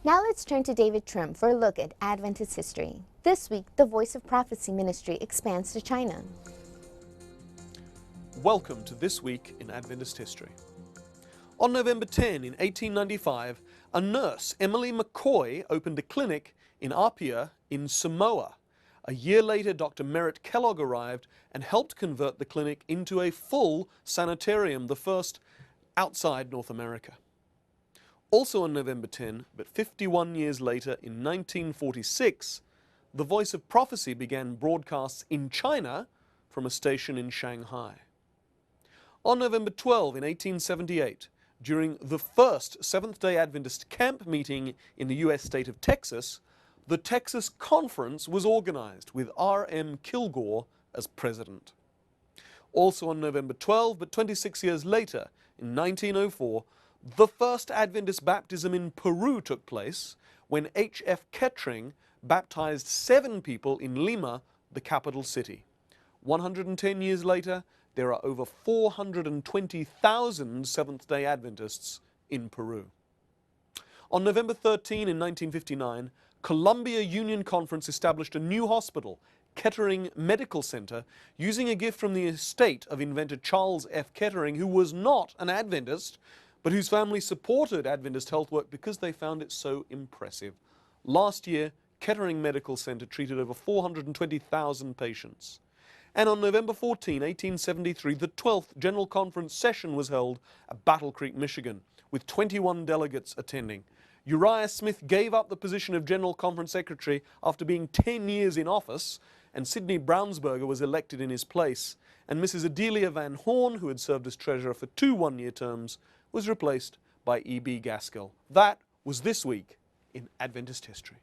Now let's turn to David Trim for a look at Adventist history. This week, the Voice of Prophecy ministry expands to China. Welcome to This Week in Adventist History. On November 10 in 1895, a nurse, Emily McCoy, opened a clinic in Apia in Samoa. A year later, Dr. Merritt Kellogg arrived and helped convert the clinic into a full sanitarium, the first outside North America. Also on November 10, but 51 years later, in 1946, the Voice of Prophecy began broadcasts in China from a station in Shanghai. On November 12 in 1878, during the first Seventh-day Adventist camp meeting in the U.S. state of Texas, the Texas Conference was organized with R.M. Kilgore as president. Also on November 12, but 26 years later, in 1904, the first Adventist baptism in Peru took place when H.F. Kettering baptized 7 people in Lima, the capital city. 110 years later, there are over 420,000 Seventh-day Adventists in Peru. On November 13 in 1959, Columbia Union Conference established a new hospital, Kettering Medical Center, using a gift from the estate of inventor Charles F. Kettering, who was not an Adventist, but whose family supported Adventist health work because they found it so impressive. Last year, Kettering Medical Center treated over 420,000 patients. And on November 14, 1873, the 12th General Conference session was held at Battle Creek, Michigan, with 21 delegates attending. Uriah Smith gave up the position of General Conference Secretary after being 10 years in office, and Sidney Brownsberger was elected in his place. And Mrs. Adelia Van Horn, who had served as treasurer for 2 one-year terms, was replaced by E.B. Gaskell. That was This Week in Adventist History.